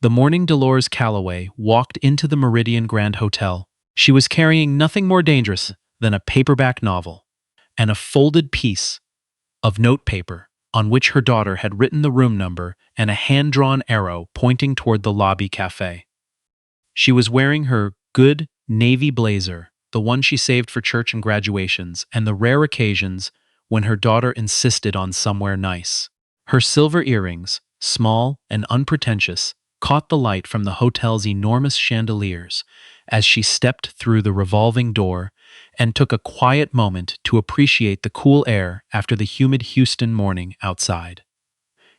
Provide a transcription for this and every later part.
The morning Delores Calloway walked into the Meridian Grand Hotel, she was carrying nothing more dangerous than a paperback novel and a folded piece of notepaper on which her daughter had written the room number and a hand-drawn arrow pointing toward the lobby cafe. She was wearing her good navy blazer, the one she saved for church and graduations, and the rare occasions when her daughter insisted on somewhere nice. Her silver earrings, small and unpretentious, caught the light from the hotel's enormous chandeliers as she stepped through the revolving door and took a quiet moment to appreciate the cool air after the humid Houston morning outside.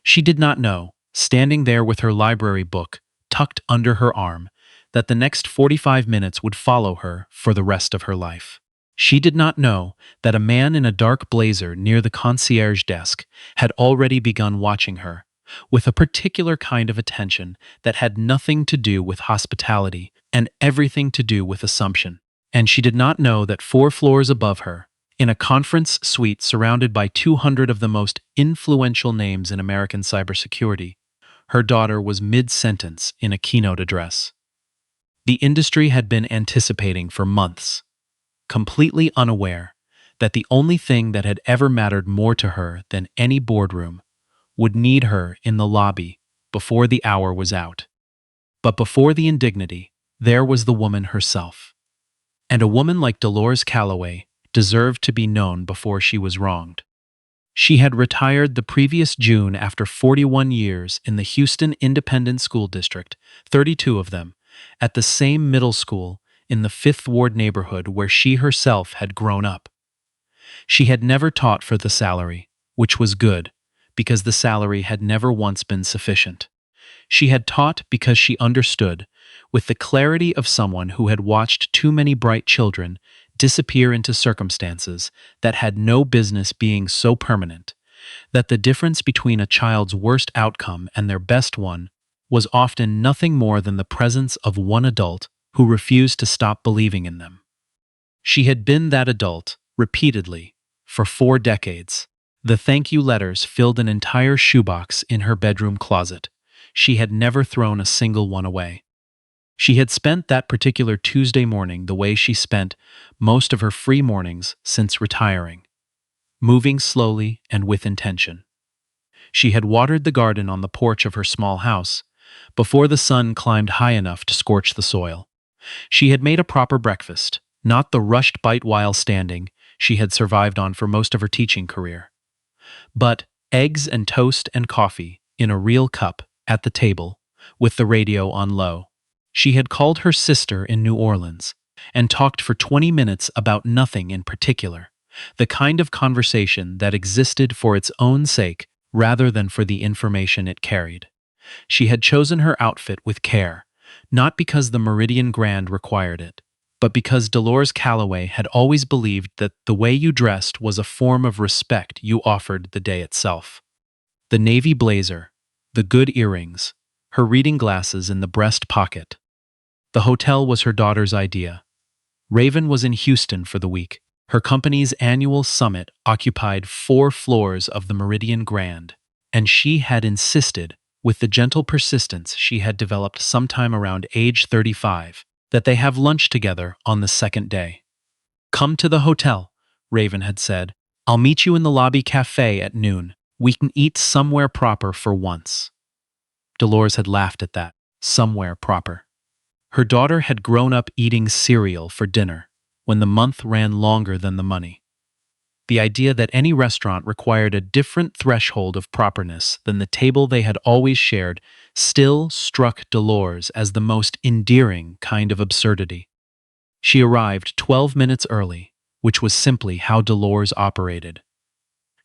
She did not know, standing there with her library book tucked under her arm, that the next 45 minutes would follow her for the rest of her life. She did not know that a man in a dark blazer near the concierge desk had already begun watching her, with a particular kind of attention that had nothing to do with hospitality and everything to do with assumption. And she did not know that 4 floors above her, in a conference suite surrounded by 200 of the most influential names in American cybersecurity, her daughter was mid-sentence in a keynote address. The industry had been anticipating for months, completely unaware that the only thing that had ever mattered more to her than any boardroom would need her in the lobby before the hour was out. But before the indignity, there was the woman herself. And a woman like Delores Calloway deserved to be known before she was wronged. She had retired the previous June after 41 years in the Houston Independent School District, 32 of them, at the same middle school in the Fifth Ward neighborhood where she herself had grown up. She had never taught for the salary, which was good, because the salary had never once been sufficient. She had taught because she understood, with the clarity of someone who had watched too many bright children disappear into circumstances that had no business being so permanent, that the difference between a child's worst outcome and their best one was often nothing more than the presence of one adult who refused to stop believing in them. She had been that adult, repeatedly, for 4 decades. The thank you letters filled an entire shoebox in her bedroom closet. She had never thrown a single one away. She had spent that particular Tuesday morning the way she spent most of her free mornings since retiring, moving slowly and with intention. She had watered the garden on the porch of her small house before the sun climbed high enough to scorch the soil. She had made a proper breakfast, not the rushed bite while standing she had survived on for most of her teaching career, but eggs and toast and coffee in a real cup at the table, with the radio on low. She had called her sister in New Orleans and talked for 20 minutes about nothing in particular, the kind of conversation that existed for its own sake rather than for the information it carried. She had chosen her outfit with care, not because the Meridian Grand required it, but because Delores Calloway had always believed that the way you dressed was a form of respect you offered the day itself. The navy blazer, the good earrings, her reading glasses in the breast pocket. The hotel was her daughter's idea. Raven was in Houston for the week. Her company's annual summit occupied 4 floors of the Meridian Grand, and she had insisted, with the gentle persistence she had developed sometime around age 35, that they have lunch together on the second day. "Come to the hotel," Raven had said. "I'll meet you in the lobby cafe at noon. We can eat somewhere proper for once." Delores had laughed at that. Somewhere proper. Her daughter had grown up eating cereal for dinner when the month ran longer than the money. The idea that any restaurant required a different threshold of properness than the table they had always shared still struck Delores as the most endearing kind of absurdity. She arrived 12 minutes early, which was simply how Delores operated.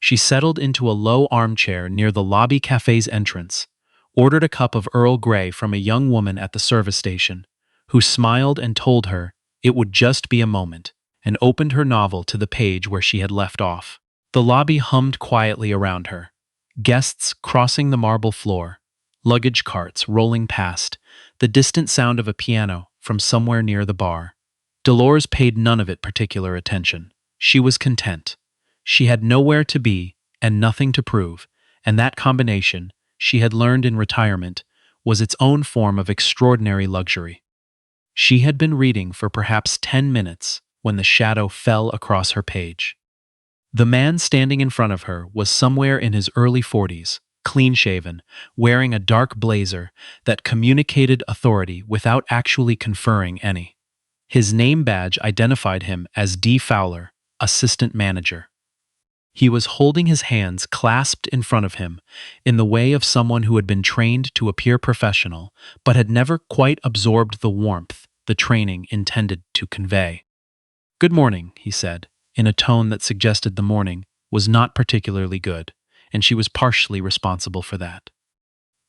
She settled into a low armchair near the lobby cafe's entrance, ordered a cup of Earl Grey from a young woman at the service station, who smiled and told her it would just be a moment, and opened her novel to the page where she had left off. The lobby hummed quietly around her, guests crossing the marble floor, luggage carts rolling past, the distant sound of a piano from somewhere near the bar. Delores paid none of it particular attention. She was content. She had nowhere to be and nothing to prove, and that combination, she had learned in retirement, was its own form of extraordinary luxury. She had been reading for perhaps 10 minutes when the shadow fell across her page. The man standing in front of her was somewhere in his early 40s, clean-shaven, wearing a dark blazer that communicated authority without actually conferring any. His name badge identified him as D. Fowler, assistant manager. He was holding his hands clasped in front of him, in the way of someone who had been trained to appear professional, but had never quite absorbed the warmth the training intended to convey. "Good morning," he said, in a tone that suggested the morning was not particularly good, and she was partially responsible for that.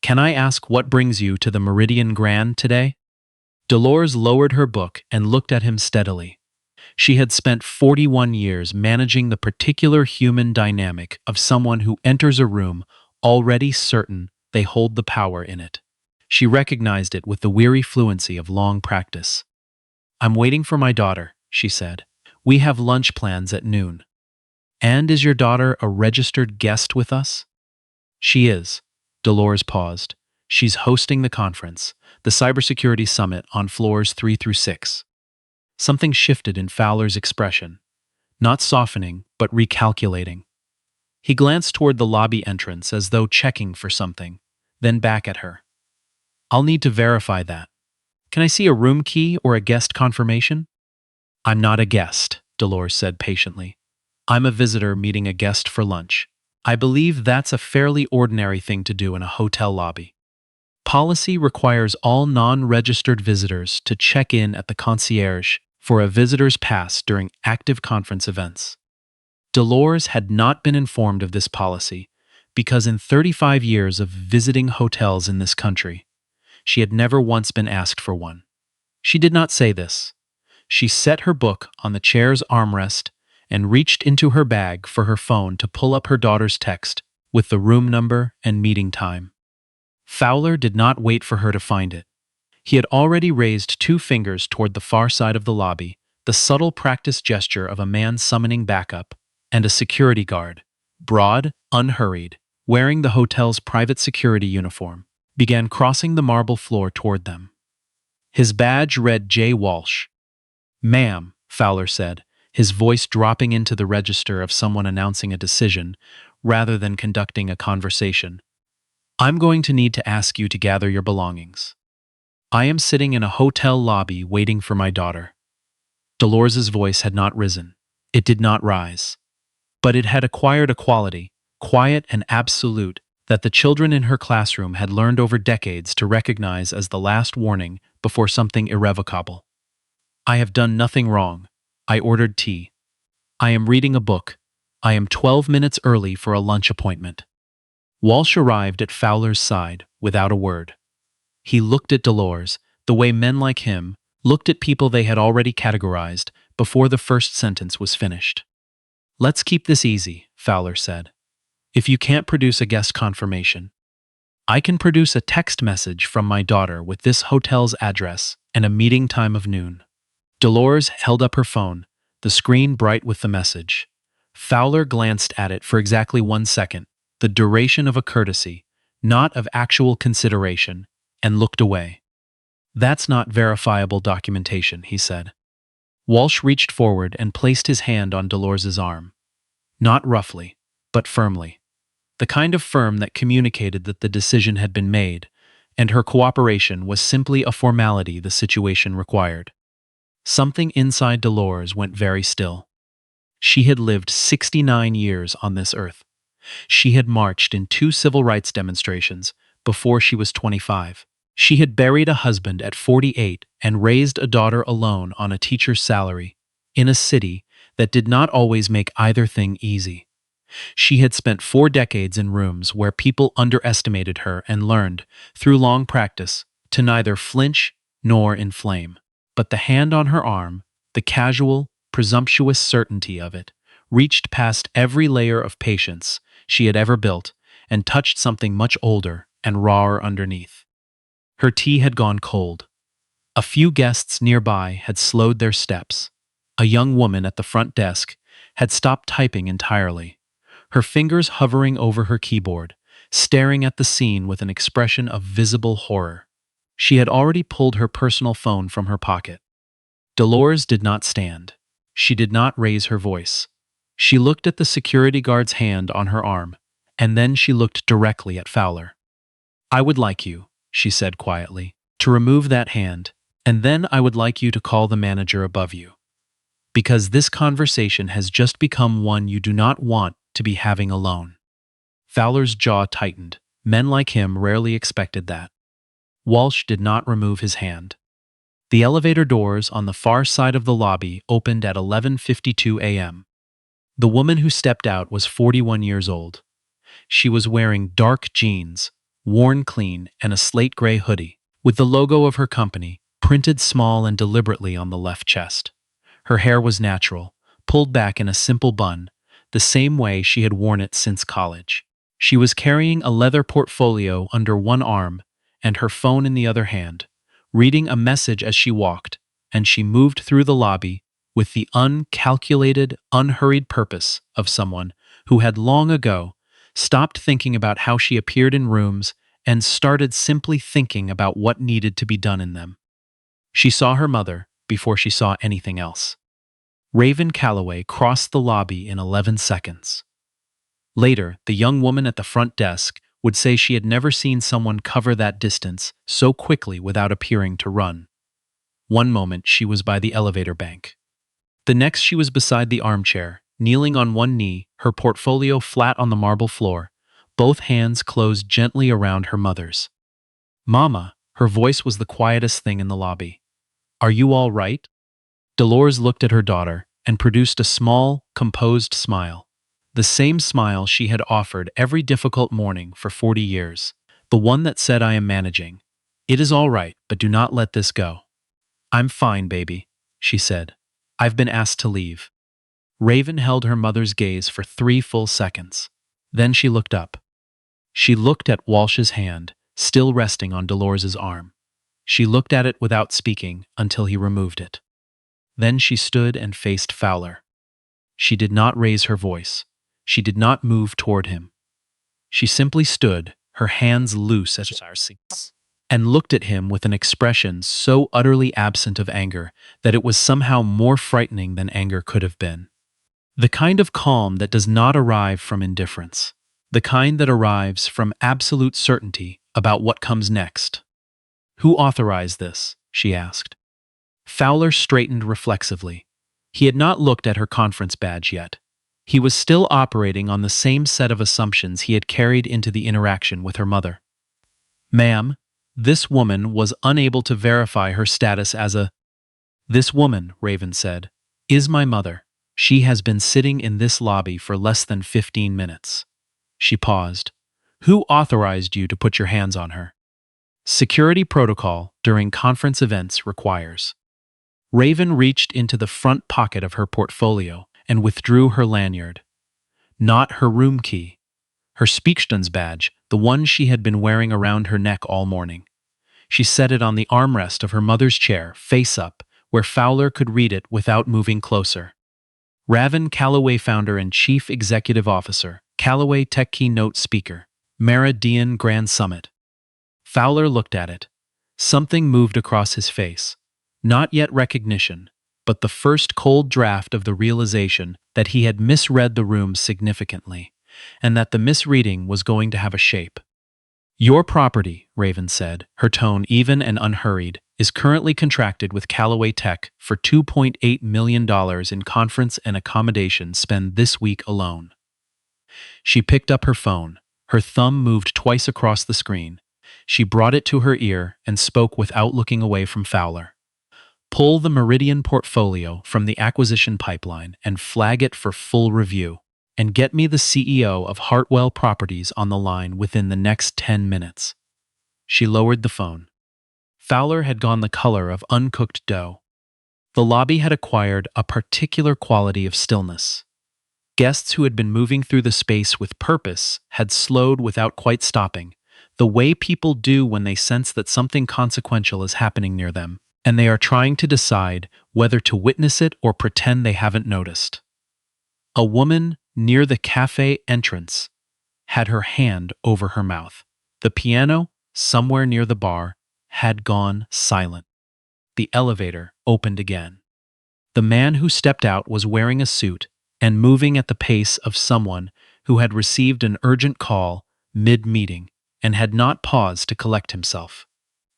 "Can I ask what brings you to the Meridian Grand today?" Delores lowered her book and looked at him steadily. She had spent 41 years managing the particular human dynamic of someone who enters a room already certain they hold the power in it. She recognized it with the weary fluency of long practice. "I'm waiting for my daughter," she said. "We have lunch plans at noon." "And is your daughter a registered guest with us?" "She is." Delores paused. "She's hosting the conference, the cybersecurity summit on floors 3 through 6. Something shifted in Fowler's expression, not softening, but recalculating. He glanced toward the lobby entrance as though checking for something, then back at her. "I'll need to verify that. Can I see a room key or a guest confirmation?" "I'm not a guest," Delores said patiently. "I'm a visitor meeting a guest for lunch. I believe that's a fairly ordinary thing to do in a hotel lobby. Policy requires all non-registered visitors to check in at the concierge for a visitor's pass during active conference events." Delores had not been informed of this policy because in 35 years of visiting hotels in this country, she had never once been asked for one. She did not say this. She set her book on the chair's armrest and reached into her bag for her phone to pull up her daughter's text with the room number and meeting time. Fowler did not wait for her to find it. He had already raised 2 fingers toward the far side of the lobby, the subtle practice gesture of a man summoning backup, and a security guard, broad, unhurried, wearing the hotel's private security uniform, began crossing the marble floor toward them. His badge read J. Walsh. "Ma'am," Fowler said, his voice dropping into the register of someone announcing a decision rather than conducting a conversation. "I'm going to need to ask you to gather your belongings. I am sitting in a hotel lobby waiting for my daughter." Dolores's voice had not risen. It did not rise. But it had acquired a quality, quiet and absolute, that the children in her classroom had learned over decades to recognize as the last warning before something irrevocable. "I have done nothing wrong. I ordered tea. I am reading a book. I am 12 minutes early for a lunch appointment." Walsh arrived at Fowler's side without a word. He looked at Delores, the way men like him looked at people they had already categorized before the first sentence was finished. "Let's keep this easy," Fowler said. "If you can't produce a guest confirmation, I can produce a text message from my daughter with this hotel's address and a meeting time of noon." Delores held up her phone, the screen bright with the message. Fowler glanced at it for exactly 1 second, the duration of a courtesy, not of actual consideration, and looked away. "That's not verifiable documentation," he said. Walsh reached forward and placed his hand on Dolores's arm. Not roughly, but firmly. The kind of firm that communicated that the decision had been made, and her cooperation was simply a formality the situation required. Something inside Delores went very still. She had lived 69 years on this earth. She had marched in 2 civil rights demonstrations before she was 25. She had buried a husband at 48 and raised a daughter alone on a teacher's salary, in a city that did not always make either thing easy. She had spent 4 decades in rooms where people underestimated her and learned, through long practice, to neither flinch nor inflame. But the hand on her arm, the casual, presumptuous certainty of it, reached past every layer of patience she had ever built and touched something much older and rawer underneath. Her tea had gone cold. A few guests nearby had slowed their steps. A young woman at the front desk had stopped typing entirely, her fingers hovering over her keyboard, staring at the scene with an expression of visible horror. She had already pulled her personal phone from her pocket. Delores did not stand. She did not raise her voice. She looked at the security guard's hand on her arm, and then she looked directly at Fowler. "I would like you," she said quietly, "to remove that hand, and then I would like you to call the manager above you. Because this conversation has just become one you do not want to be having alone." Fowler's jaw tightened. Men like him rarely expected that. Walsh did not remove his hand. The elevator doors on the far side of the lobby opened at 11:52 a.m. The woman who stepped out was 41 years old. She was wearing dark jeans, worn clean, and a slate gray hoodie, with the logo of her company printed small and deliberately on the left chest. Her hair was natural, pulled back in a simple bun, the same way she had worn it since college. She was carrying a leather portfolio under one arm and her phone in the other hand, reading a message as she walked, and she moved through the lobby with the uncalculated, unhurried purpose of someone who had long ago stopped thinking about how she appeared in rooms and started simply thinking about what needed to be done in them. She saw her mother before she saw anything else. Raven Calloway crossed the lobby in 11 seconds. Later, the young woman at the front desk would say she had never seen someone cover that distance so quickly without appearing to run. One moment she was by the elevator bank. The next she was beside the armchair, kneeling on one knee, her portfolio flat on the marble floor, both hands closed gently around her mother's. "Mama," her voice was the quietest thing in the lobby. "Are you all right?" Delores looked at her daughter and produced a small, composed smile. The same smile she had offered every difficult morning for 40 years. The one that said, "I am managing. It is all right, but do not let this go." "I'm fine, baby," she said. "I've been asked to leave." Raven held her mother's gaze for 3 full seconds. Then she looked up. She looked at Walsh's hand, still resting on Dolores's arm. She looked at it without speaking until he removed it. Then she stood and faced Fowler. She did not raise her voice. She did not move toward him. She simply stood, her hands loose as and looked at him with an expression so utterly absent of anger that it was somehow more frightening than anger could have been. The kind of calm that does not arrive from indifference. The kind that arrives from absolute certainty about what comes next. "Who authorized this?" she asked. Fowler straightened reflexively. He had not looked at her conference badge yet. He was still operating on the same set of assumptions he had carried into the interaction with her mother. "Ma'am, this woman was unable to verify her status as a—" "This woman," Raven said, "is my mother. She has been sitting in this lobby for less than 15 minutes. She paused. "Who authorized you to put your hands on her?" "Security protocol during conference events requires." Raven reached into the front pocket of her portfolio and withdrew her lanyard. Not her room key. Her Speakstun's badge, the one she had been wearing around her neck all morning. She set it on the armrest of her mother's chair, face up, where Fowler could read it without moving closer. Raven Calloway, founder and chief executive officer, Calloway Tech keynote speaker, Meridian Grand Summit. Fowler looked at it. Something moved across his face. Not yet recognition, but the first cold draft of the realization that he had misread the room significantly, and that the misreading was going to have a shape. "Your property," Raven said, her tone even and unhurried, "is currently contracted with Calloway Tech for $2.8 million in conference and accommodation spend this week alone." She picked up her phone. Her thumb moved twice across the screen. She brought it to her ear and spoke without looking away from Fowler. "Pull the Meridian portfolio from the acquisition pipeline and flag it for full review. And get me the CEO of Hartwell Properties on the line within the next 10 minutes. She lowered the phone. Fowler had gone the color of uncooked dough. The lobby had acquired a particular quality of stillness. Guests who had been moving through the space with purpose had slowed without quite stopping, the way people do when they sense that something consequential is happening near them, and they are trying to decide whether to witness it or pretend they haven't noticed. A woman near the cafe entrance had her hand over her mouth. The piano, somewhere near the bar, had gone silent. The elevator opened again. The man who stepped out was wearing a suit and moving at the pace of someone who had received an urgent call mid-meeting and had not paused to collect himself.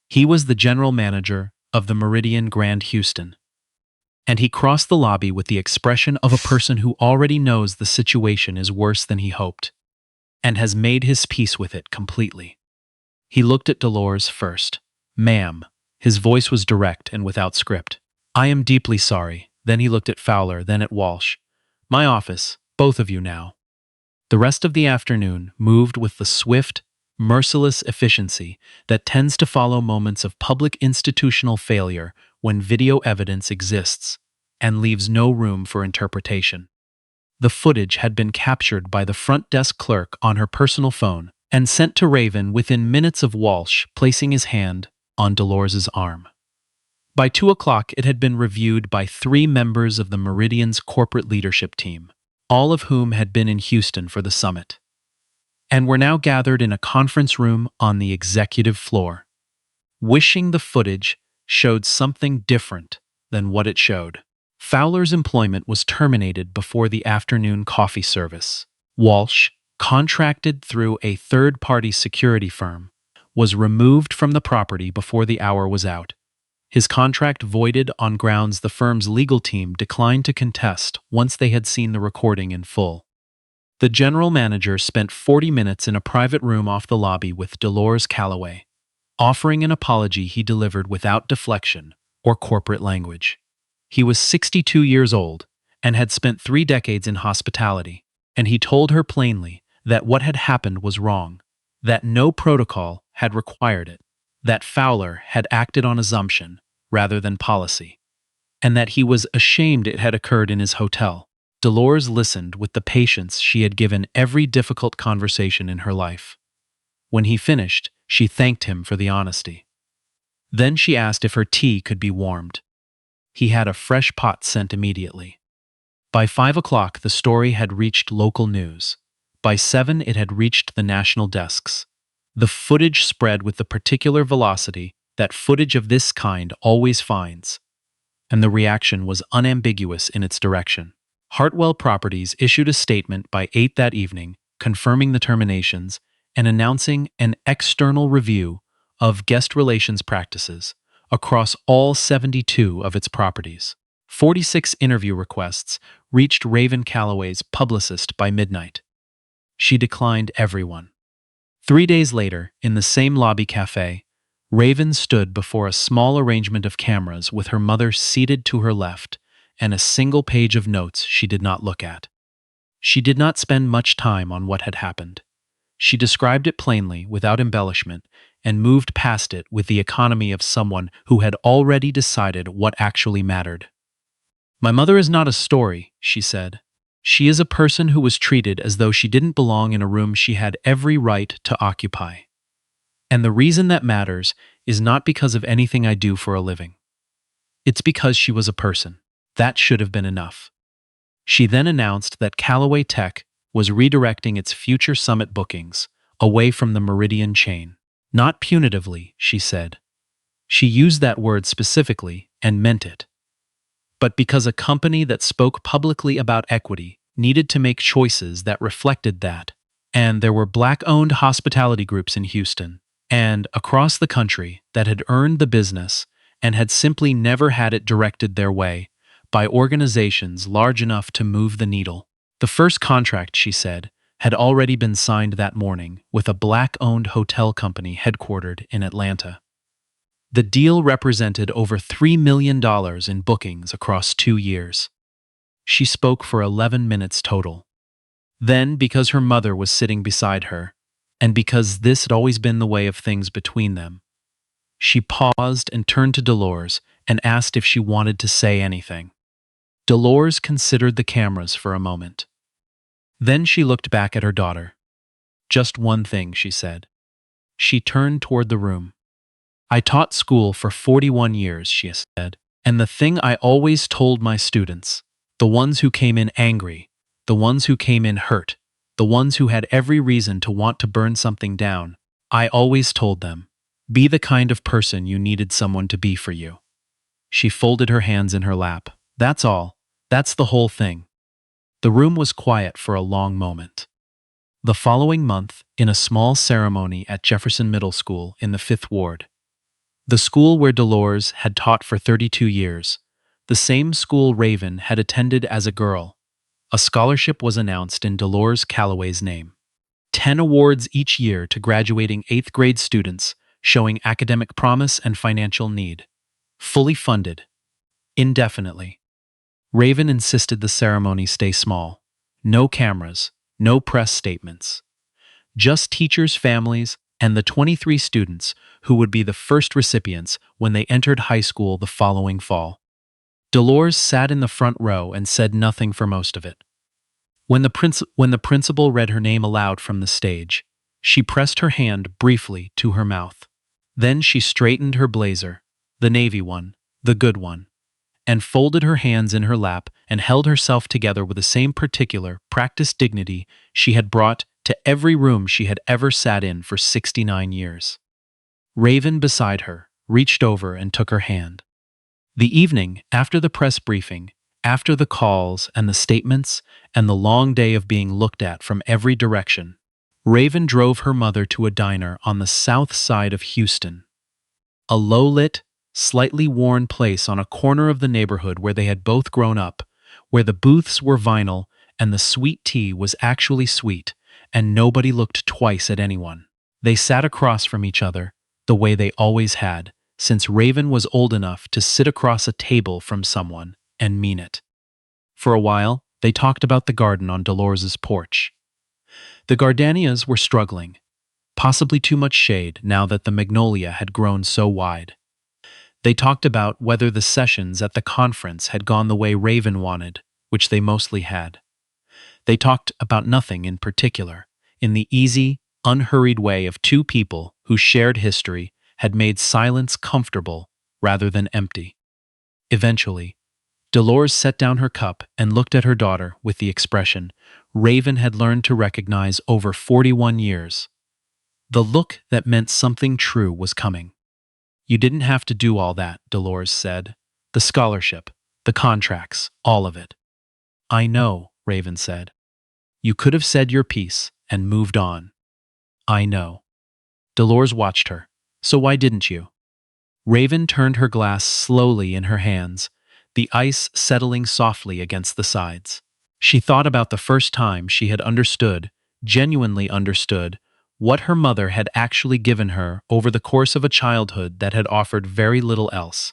He was the general manager of the Meridian Grand Houston, and he crossed the lobby with the expression of a person who already knows the situation is worse than he hoped, and has made his peace with it completely. He looked at Delores first. "Ma'am." His voice was direct and without script. "I am deeply sorry." Then he looked at Fowler, then at Walsh. "My office, both of you now." The rest of the afternoon moved with the swift, merciless efficiency that tends to follow moments of public institutional failure when video evidence exists and leaves no room for interpretation. The footage had been captured by the front desk clerk on her personal phone and sent to Raven within minutes of Walsh placing his hand on Dolores's arm. By 2 o'clock, it had been reviewed by 3 members of the Meridian's corporate leadership team, all of whom had been in Houston for the summit, and were now gathered in a conference room on the executive floor, wishing the footage showed something different than what it showed. Fowler's employment was terminated before the afternoon coffee service. Walsh, contracted through a third-party security firm, was removed from the property before the hour was out. His contract voided on grounds the firm's legal team declined to contest once they had seen the recording in full. The general manager spent 40 minutes in a private room off the lobby with Delores Calloway, offering an apology he delivered without deflection or corporate language. He was 62 years old and had spent 3 decades in hospitality, and he told her plainly that what had happened was wrong, that no protocol had required it, that Fowler had acted on assumption rather than policy, and that he was ashamed it had occurred in his hotel. Delores listened with the patience she had given every difficult conversation in her life. When he finished, she thanked him for the honesty. Then she asked if her tea could be warmed. He had a fresh pot sent immediately. By 5 o'clock, the story had reached local news. By 7, it had reached the national desks. The footage spread with the particular velocity that footage of this kind always finds, and the reaction was unambiguous in its direction. Hartwell Properties issued a statement by 8 that evening, confirming the terminations and announcing an external review of guest relations practices across all 72 of its properties. 46 interview requests reached Raven Calloway's publicist by midnight. She declined everyone. 3 days later, in the same lobby cafe, Raven stood before a small arrangement of cameras with her mother seated to her left and a single page of notes she did not look at. She did not spend much time on what had happened. She described it plainly, without embellishment, and moved past it with the economy of someone who had already decided what actually mattered. "My mother is not a story," she said. "She is a person who was treated as though she didn't belong in a room she had every right to occupy. And the reason that matters is not because of anything I do for a living. It's because she was a person. That should have been enough." She then announced that Callaway Tech was redirecting its future summit bookings away from the Meridian chain. Not punitively, she said. She used that word specifically and meant it. But because a company that spoke publicly about equity needed to make choices that reflected that, and there were Black-owned hospitality groups in Houston and across the country that had earned the business and had simply never had it directed their way by organizations large enough to move the needle. The first contract, she said, had already been signed that morning with a Black-owned hotel company headquartered in Atlanta. The deal represented over $3 million in bookings across 2 years. She spoke for 11 minutes total. Then, because her mother was sitting beside her, and because this had always been the way of things between them, she paused and turned to Delores and asked if she wanted to say anything. Delores considered the cameras for a moment. Then she looked back at her daughter. "Just one thing," she said. She turned toward the room. "I taught school for 41 years, she said, and the thing I always told my students, the ones who came in angry, the ones who came in hurt, the ones who had every reason to want to burn something down. I always told them, be the kind of person you needed someone to be for you. She folded her hands in her lap. That's all. That's the whole thing. The room was quiet for a long moment. The following month, in a small ceremony at Jefferson Middle School in the Fifth Ward, the school where Delores had taught for 32 years, the same school Raven had attended as a girl, a scholarship was announced in Delores Calloway's name. 10 awards each year to graduating 8th grade students showing academic promise and financial need. Fully funded. Indefinitely. Raven insisted the ceremony stay small. No cameras, no press statements. Just teachers' families and the 23 students who would be the first recipients when they entered high school the following fall. Delores sat in the front row and said nothing for most of it. When the principal read her name aloud from the stage, she pressed her hand briefly to her mouth. Then she straightened her blazer, the navy one, the good one, and folded her hands in her lap and held herself together with the same particular, practiced dignity she had brought to every room she had ever sat in for 69 years. Raven, beside her, reached over and took her hand. The evening, after the press briefing, after the calls and the statements and the long day of being looked at from every direction, Raven drove her mother to a diner on the south side of Houston. A low-lit, slightly worn place on a corner of the neighborhood where they had both grown up, where the booths were vinyl and the sweet tea was actually sweet, and nobody looked twice at anyone. They sat across from each other, the way they always had, since Raven was old enough to sit across a table from someone and mean it. For a while, they talked about the garden on Dolores's porch. The gardenias were struggling, possibly too much shade now that the magnolia had grown so wide. They talked about whether the sessions at the conference had gone the way Raven wanted, which they mostly had. They talked about nothing in particular, in the easy, unhurried way of two people whose shared history had made silence comfortable rather than empty. Eventually, Delores set down her cup and looked at her daughter with the expression Raven had learned to recognize over 41 years. The look that meant something true was coming. You didn't have to do all that, Delores said. The scholarship, the contracts, all of it. I know, Raven said. You could have said your piece and moved on. I know. Delores watched her. So why didn't you? Raven turned her glass slowly in her hands, the ice settling softly against the sides. She thought about the first time she had understood, genuinely understood, what her mother had actually given her over the course of a childhood that had offered very little else.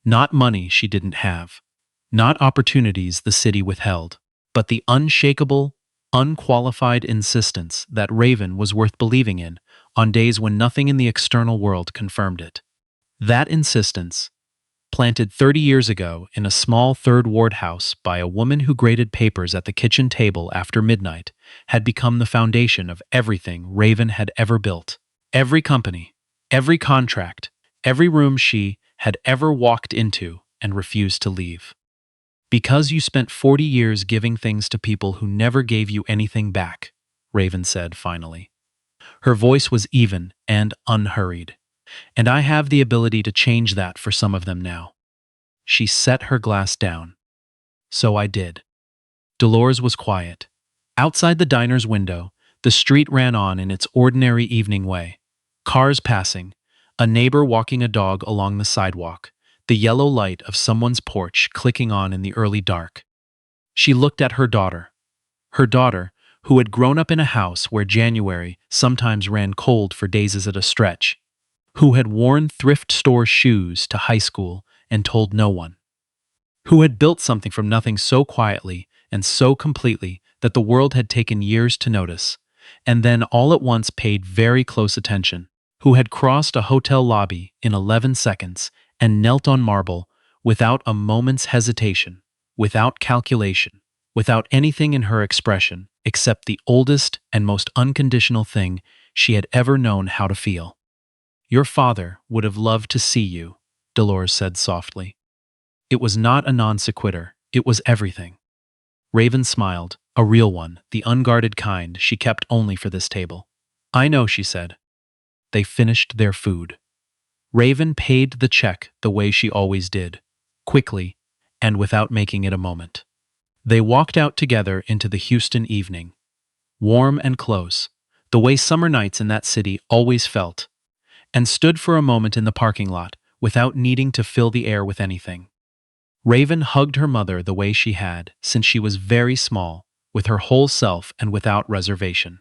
Not money she didn't have, not opportunities the city withheld, but the unshakable, unqualified insistence that Raven was worth believing in on days when nothing in the external world confirmed it. That insistence, planted 30 years ago in a small third ward house by a woman who graded papers at the kitchen table after midnight, had become the foundation of everything Raven had ever built. Every company, every contract, every room she had ever walked into and refused to leave. Because you spent 40 years giving things to people who never gave you anything back, Raven said finally. Her voice was even and unhurried. And I have the ability to change that for some of them now. She set her glass down. So I did. Delores was quiet. Outside the diner's window, the street ran on in its ordinary evening way. Cars passing, a neighbor walking a dog along the sidewalk, the yellow light of someone's porch clicking on in the early dark. She looked at her daughter, who had grown up in a house where January sometimes ran cold for days at a stretch, who had worn thrift store shoes to high school and told no one, who had built something from nothing so quietly and so completely that the world had taken years to notice, and then all at once paid very close attention, who had crossed a hotel lobby in 11 seconds and knelt on marble without a moment's hesitation, without calculation, without anything in her expression except the oldest and most unconditional thing she had ever known how to feel. Your father would have loved to see you, Delores said softly. It was not a non sequitur, it was everything. Raven smiled, A real one, the unguarded kind she kept only for this table. I know, she said. They finished their food. Raven paid the check the way she always did, quickly and without making it a moment. They walked out together into the Houston evening, warm and close, the way summer nights in that city always felt, and stood for a moment in the parking lot without needing to fill the air with anything. Raven hugged her mother the way she had since she was very small, with her whole self and without reservation.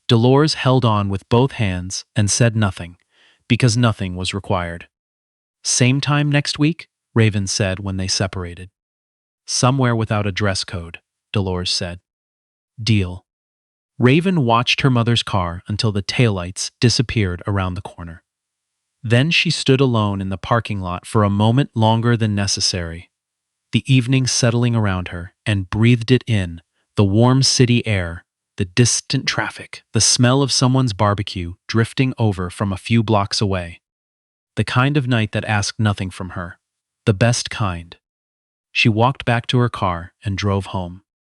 Delores held on with both hands and said nothing, because nothing was required. Same time next week? Raven said when they separated. Somewhere without a dress code, Delores said. Deal. Raven watched her mother's car until the taillights disappeared around the corner. Then she stood alone in the parking lot for a moment longer than necessary, the evening settling around her, and breathed it in, the warm city air, the distant traffic, the smell of someone's barbecue drifting over from a few blocks away. The kind of night that asked nothing from her. The best kind. She walked back to her car and drove home.